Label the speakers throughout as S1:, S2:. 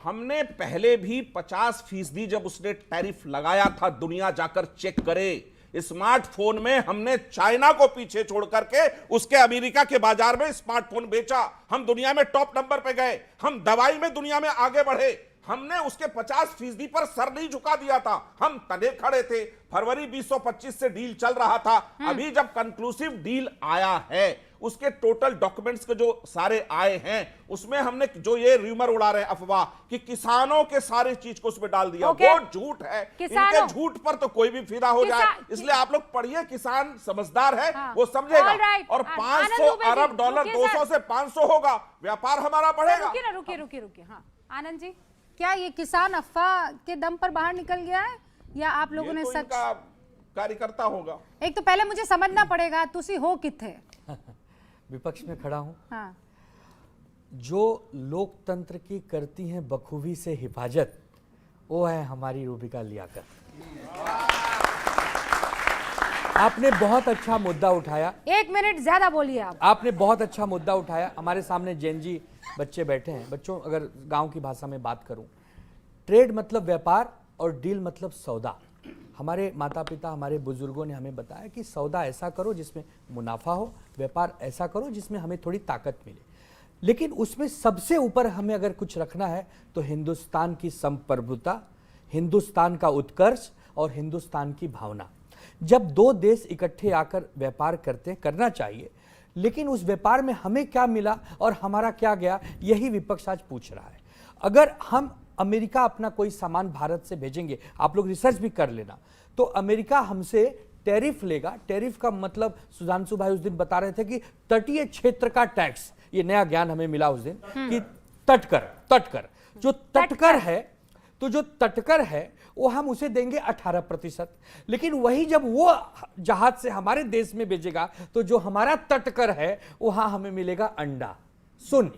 S1: हमने पहले भी 50% जब उसने टैरिफ लगाया था, दुनिया जाकर चेक करे। स्मार्टफोन में हमने चाइना को पीछे छोड़ करके उसके अमेरिका के बाजार में स्मार्टफोन बेचा। हम दुनिया में टॉप नंबर पे गए। हम दवाई में दुनिया में आगे बढ़े। हमने उसके 50% पर सर नहीं झुका दिया था। हम तने खड़े थे। फरवरी 2025 से डील चल रहा था। अभी जब कंक्लूसिव डील आया है, उसके टोटल डॉक्यूमेंट्स के जो सारे आए हैं, उसमें हमने जो ये रूमर उड़ा रहे अफवाह कि किसानों के सारे चीज को उसमें डाल दिया, वो झूठ है। इनके झूठ पर तो कोई भी फिदा हो जाए। इसलिए आप लोग पढ़िए, किसान समझदार है, वो समझेगा। और 500 अरब डॉलर 200 से 500 होगा, व्यापार हमारा बढ़ेगा।
S2: रुकिए। हाँ आनंद जी, क्या ये किसान अफवाह के दम पर बाहर निकल गया है या आप लोगों ने सच?
S1: कार्यकर्ता होगा।
S2: एक तो पहले मुझे समझना पड़ेगा तुसी हो किथे।
S3: विपक्ष में खड़ा हूं।
S2: हाँ।
S3: जो लोकतंत्र की करती हैं बखूबी से हिफाजत, वो है हमारी रूबिका लियाकत। आपने बहुत अच्छा मुद्दा उठाया।
S2: 1 मिनट ज्यादा बोलिए आप।
S3: आपने बहुत अच्छा मुद्दा उठाया। हमारे सामने जेनजी बच्चे बैठे हैं। बच्चों, अगर गांव की भाषा में बात करूं, ट्रेड मतलब व्यापार और डील मतलब सौदा। हमारे माता पिता, हमारे बुजुर्गों ने हमें बताया कि सौदा ऐसा करो जिसमें मुनाफा हो, व्यापार ऐसा करो जिसमें हमें थोड़ी ताकत मिले। लेकिन उसमें सबसे ऊपर हमें अगर कुछ रखना है तो हिंदुस्तान की संप्रभुता, हिंदुस्तान का उत्कर्ष और हिंदुस्तान की भावना। जब दो देश इकट्ठे आकर व्यापार करना चाहिए, लेकिन उस व्यापार में हमें क्या मिला और हमारा क्या गया, यही विपक्ष आज पूछ रहा है। अगर हम अमेरिका अपना कोई सामान भारत से भेजेंगे, आप लोग रिसर्च भी कर लेना, तो अमेरिका हमसे टैरिफ लेगा। टैरिफ का मतलब सुधांशु भाई उस दिन बता रहे थे कि तटीय क्षेत्र का टैक्स, ये नया ज्ञान हमें मिला उस दिन कि तटकर जो तटकर है, तो जो तटकर है वो हम उसे देंगे 18%। लेकिन वही जब वो जहाज से हमारे देश में भेजेगा तो जो हमारा तटकर है वहां हमें मिलेगा अंडा। सुन,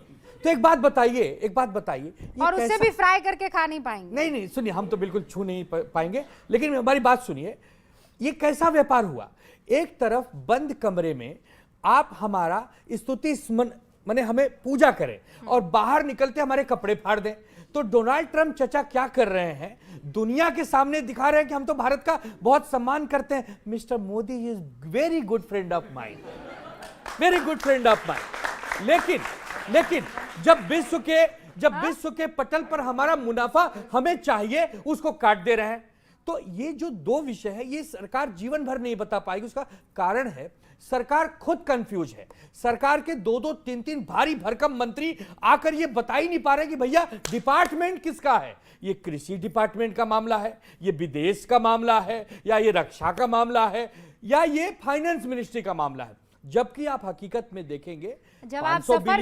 S3: तो एक बात बताइए,
S2: और उससे भी फ्राई करके खा नहीं पाएंगे।
S3: नहीं, सुनिए, हम तो बिल्कुल छू नहीं पाएंगे, लेकिन हमारी बात सुनिए। ये कैसा व्यापार हुआ? एक तरफ बंद कमरे में आप हमारा स्तुति माने हमें पूजा करें और बाहर निकलते हमारे कपड़े फाड़ दें। तो डोनाल्ड ट्रंप चचा क्या कर रहे हैं? दुनिया के सामने दिखा रहे हैं कि हम तो भारत का बहुत सम्मान करते हैं। Mister Modi is very good friend of mine, very good friend of mine. लेकिन जब विश्व के पटल पर हमारा मुनाफा हमें चाहिए, उसको काट दे रहे हैं। तो ये जो दो विषय है, ये सरकार जीवन भर नहीं बता पाएगी। उसका कारण है सरकार खुद कंफ्यूज है। सरकार के 2-2, 3-3 भारी भरकम मंत्री आकर ये बता ही नहीं पा रहे कि भैया डिपार्टमेंट किसका है। ये कृषि डिपार्टमेंट का मामला है, ये विदेश का मामला है, या ये रक्षा का मामला है, या ये फाइनेंस मिनिस्ट्री का मामला है। जबकि आप हकीकत में देखेंगे,
S2: जब आप सफर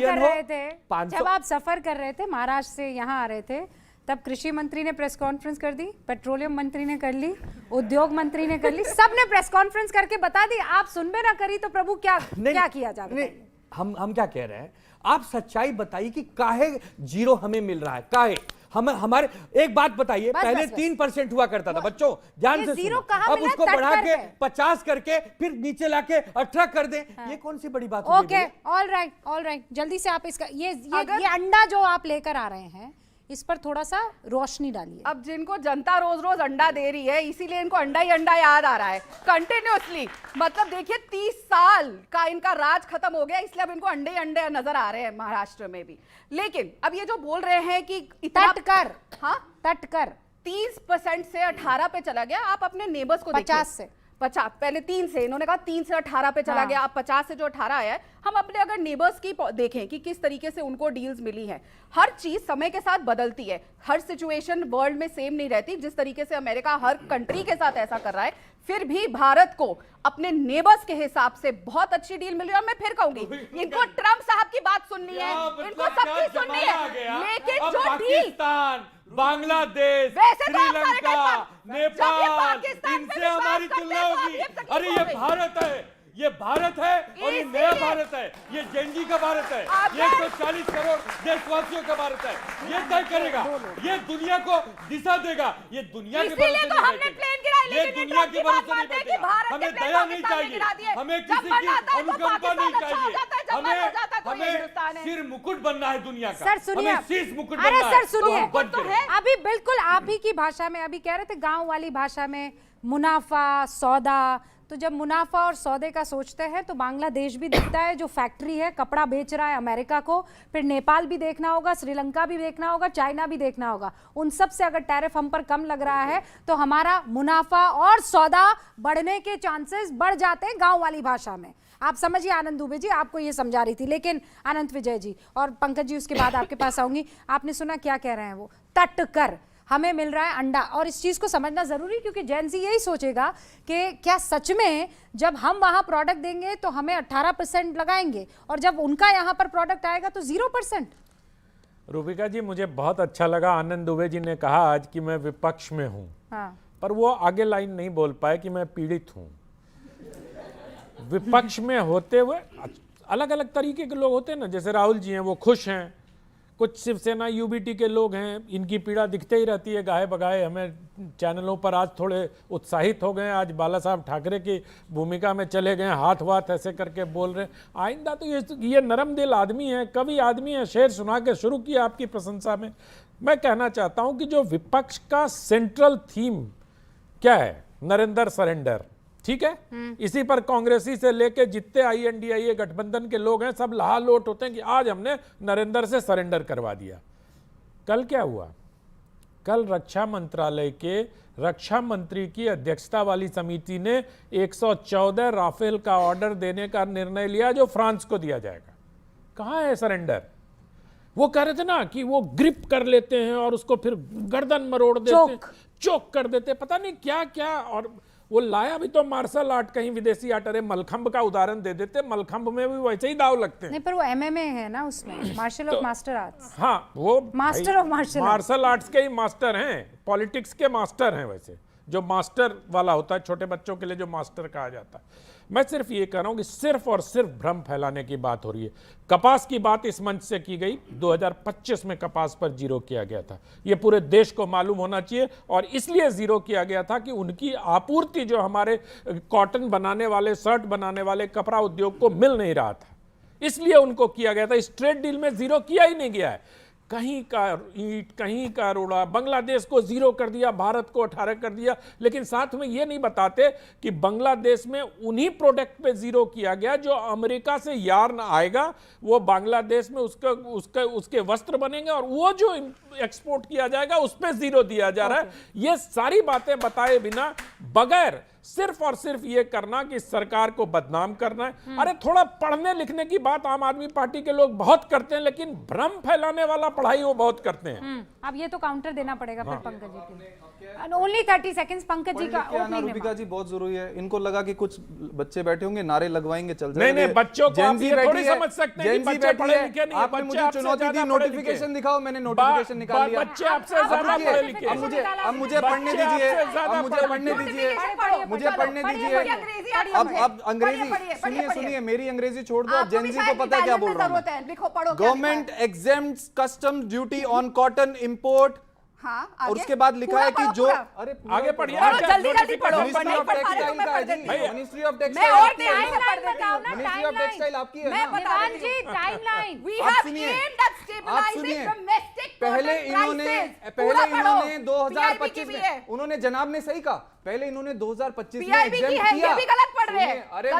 S2: कर रहे थे महाराष्ट्र से यहाँ आ रहे थे, तब कृषि मंत्री ने प्रेस कॉन्फ्रेंस कर दी, पेट्रोलियम मंत्री ने कर ली, उद्योग मंत्री ने कर ली, सबने प्रेस कॉन्फ्रेंस करके बता दी। आप सुनबे ना करी तो प्रभु क्या किया जाए?
S3: हम क्या कह रहे हैं, आप सच्चाई बताइए कि काहे जीरो हमें मिल रहा है, काहे हमारे। एक बात बताइए, पहले 3% हुआ करता था। बच्चों ध्यान से सुनो, अब उसको बढ़ा के 50 करके फिर नीचे लाके 18 कर दें। ये कौन सी बड़ी बात?
S2: ओके, ऑल राइट, जल्दी से आप इसका ये अंडा जो आप लेकर आ रहे हैं, इस पर थोड़ा सा रोशनी डालिए।
S4: अब जिनको जनता रोज रोज अंडा दे रही है, इसीलिए इनको अंडा ही अंडा याद आ रहा है कंटिन्यूअसली। मतलब देखिए 30 साल का इनका राज खत्म हो गया, इसलिए अब इनको अंडे ही अंडे नजर आ रहे हैं महाराष्ट्र में भी। लेकिन अब ये जो बोल रहे हैं कि तटकर 30% से 18 पे चला गया। आप अपने नेबर्स को
S2: 50 से
S4: 50, पहले 3 से, इन्होंने कहा 3 से 18 पे चला गया। अब 50 से जो 18 आया है। हम अपने अगर नेबर्स की देखें कि किस तरीके से उनको डील्स मिली हैं, हर चीज समय के साथ बदलती है। हर सिचुएशन वर्ल्ड में सेम नहीं रहती। जिस तरीके से अमेरिका हर कंट्री के साथ ऐसा कर रहा है, फिर भी भारत को अपने नेबर्स के हिसाब से बहुत अच्छी डील मिली। और मैं फिर कहूंगी, इनको ट्रंप साहब की बात सुननी है, इनको सबकी सुननी है, लेकिन जो डील
S3: बांग्लादेश, श्रीलंका, नेपाल, इनसे हमारी तुलना होगी। अरे ये भारत है, ये भारत है और ये नया भारत है, ये जेनजी का भारत है, ये 140 करोड़ देशवासियों का भारत है। ये तय करेगा, ये दुनिया को दिशा देगा, ये दुनिया के भरोसे
S4: तो हमने प्लेन गिराए,
S3: ये
S4: लेकिन
S3: दुनिया
S4: ट्रम्प
S3: के
S4: की बात
S3: भरोसे नहीं
S4: मानते हैं कि
S3: बैठेगा।
S4: भारत के
S3: हमें
S4: प्लेन
S3: दया नहीं
S4: पाकिस्तान में
S3: चाहिए,
S4: गिरा दिए।
S3: हमें
S4: जब
S3: किसी
S4: मन
S3: की
S4: आता है तो
S3: अनुकंपा नहीं
S4: पाकिस्तान अच्छा हो जाता है,
S3: चाहिए,
S4: जब मन हो जाता है तो ये
S3: हमें
S4: हिंदुस्तान है।
S3: सिर मुकुट बनना है दुनिया का,
S2: सर सुनिए,
S3: हमें शीश मुकुट
S2: अरे
S3: बनना
S2: सर
S3: है,
S2: सुनिए,
S3: तो हम बच गए।
S2: अभी बिल्कुल आप ही की भाषा में अभी कह रहे थे, गांव वाली भाषा में, मुनाफा सौदा। तो जब मुनाफा और सौदे का सोचते हैं तो बांग्लादेश भी दिखता है, जो फैक्ट्री है कपड़ा बेच रहा है अमेरिका को, फिर नेपाल भी देखना होगा, श्रीलंका भी देखना होगा, चाइना भी देखना होगा। उन सब से अगर टैरिफ हम पर कम लग रहा है तो हमारा मुनाफा और सौदा बढ़ने के चांसेस बढ़ जाते हैं, गांव वाली भाषा में। आप समझिए आनंद दुबे जी, आपको ये समझा रही थी। लेकिन अनंत विजय जी और पंकज जी, उसके बाद आपके पास आऊंगी। आपने सुना क्या कह रहे हैं वो, तट कर हमें मिल रहा है अंडा। और इस चीज को समझना जरूरी, क्योंकि जेन ज़ी यही सोचेगा कि क्या सच में जब हम वहां प्रोडक्ट देंगे तो हमें 18% लगाएंगे, और जब उनका यहां पर प्रोडक्ट आएगा तो 0%।
S5: रूबिका जी, मुझे बहुत अच्छा लगा आनंद दुबे जी ने कहा आज कि मैं विपक्ष में हूं,
S2: हाँ।
S5: पर वो आगे लाइन नहीं बोल पाए कि मैं पीड़ित हूं। विपक्ष में होते हुए अलग अलग तरीके के लोग होते हैं ना, जैसे राहुल जी हैं, वो खुश हैं, कुछ शिवसेना यूबीटी के लोग हैं, इनकी पीड़ा दिखते ही रहती है गाहे बगाहे। हमें चैनलों पर आज थोड़े उत्साहित हो गए, आज बाला साहब ठाकरे की भूमिका में चले गए, हाथ वाथ ऐसे करके बोल रहे हैं। आइंदा तो ये नरम दिल आदमी है, कवि आदमी है, शेर सुना के शुरू किया आपकी प्रशंसा में। मैं कहना चाहता हूं कि जो विपक्ष का सेंट्रल थीम क्या है, नरेंद्र सरेंडर, ठीक है, इसी पर कांग्रेसी से लेके जितने INDIA गठबंधन के लोग हैं सब लहालोट होते हैं कि आज हमने नरेंद्र से सरेंडर करवा दिया। कल क्या हुआ? कल रक्षा मंत्रालय के रक्षा मंत्री की अध्यक्षता वाली समिति ने 114 राफेल का ऑर्डर देने का निर्णय लिया, जो फ्रांस को दिया जाएगा। कहाँ है सरेंडर? वो कह रहे थे ना कि वो ग्रिप कर लेते हैं और उसको फिर गर्दन मरोड़ देते, चोक कर देते, पता नहीं क्या क्या। और वो लाया भी तो मार्शल आर्ट, कहीं विदेशी आर्ट। अरे मलखंब का उदाहरण दे देते, मलखंब में भी वैसे ही दाव लगते हैं।
S2: नहीं, पर वो MMA है ना, उसमें मार्शल ऑफ मास्टर आर्ट्स।
S5: हाँ, वो
S2: मास्टर ऑफ मार्शल
S5: आर्ट्स के ही मास्टर हैं, पॉलिटिक्स के मास्टर हैं। वैसे जो मास्टर वाला होता है, छोटे बच्चों के लिए जो मास्टर कहा जाता है। मैं सिर्फ ये कह रहा हूं कि सिर्फ और सिर्फ भ्रम फैलाने की बात हो रही है। कपास की बात इस मंच से की गई, 2025 में कपास पर जीरो किया गया था। ये पूरे देश को मालूम होना चाहिए, और इसलिए जीरो किया गया था कि उनकी आपूर्ति जो हमारे कॉटन बनाने वाले, शर्ट बनाने वाले, कपड़ा उद्योग को मिल नहीं रहा था, इसलिए उनको किया गया था। इस ट्रेड डील में जीरो किया ही नहीं गया है। कहीं का ईंट, कहीं का रोड़ा, बांग्लादेश को जीरो कर दिया, भारत को 18 कर दिया। लेकिन साथ में ये नहीं बताते कि बांग्लादेश में उन्हीं प्रोडक्ट पे जीरो किया गया जो अमेरिका से यार्न आएगा, वो बांग्लादेश में उसके वस्त्र बनेंगे, और वो जो एक्सपोर्ट किया जाएगा उस पर जीरो दिया जा रहा है। ये सारी बातें बताए बिना, बगैर सिर्फ और सिर्फ ये करना कि सरकार को बदनाम करना है। अरे थोड़ा पढ़ने लिखने की बात आम आदमी पार्टी के लोग बहुत करते हैं, लेकिन भ्रम फैलाने वाला पढ़ाई वो बहुत करते हैं।
S2: अब ये तो काउंटर देना पड़ेगा फिर पंकज जी के लिए। ओनली 30 सेकंड्स पंकज जी का ओपनिंग।
S6: रूबिका जी बहुत जरूरी है। इनको लगा कि कुछ बच्चे बैठे होंगे, नारे लगवाएंगे, चल जाएंगे।
S5: नहीं, बच्चों को आप ये थोड़ी समझ सकते हैं कि बच्चे पढ़े लिखे नहीं है।
S6: आपने मुझे चुनौती दी, नोटिफिकेशन दिखाओ, मैंने नोटिफिकेशन निकाल लिया।
S5: बच्चे आपसे ज्यादा पढ़े लिखे।
S6: अब मुझे पढ़ने दीजिए, अब मुझे पढ़ने दीजिए, मुझे पढ़ने दीजिए। अब अंग्रेजी सुनिए, मेरी अंग्रेजी छोड़ दो। जेन जी को पता है क्या बोल रहा हूँ। Government exempts custom duty on cotton import.
S4: हाँ,
S6: और उसके बाद लिखा है कि जो
S5: अरे आगे पढ़िए,
S4: जल्दी पढ़ो।
S6: मिनिस्ट्री ऑफ टेक्सटाइल का है जी, मिनिस्ट्री ऑफ टेक्सटाइल आपकी है, मिनिस्ट्री ऑफ टेक्सटाइल आपकी है ना।
S2: टाइमलाइन
S6: आप सुनिए, पहले इन्होंने 2025 में, उन्होंने जनाब ने सही कहा, पहले इन्होंने 2025 में एग्जाम किया।
S4: गलत पढ़ रहे हैं।
S6: अरे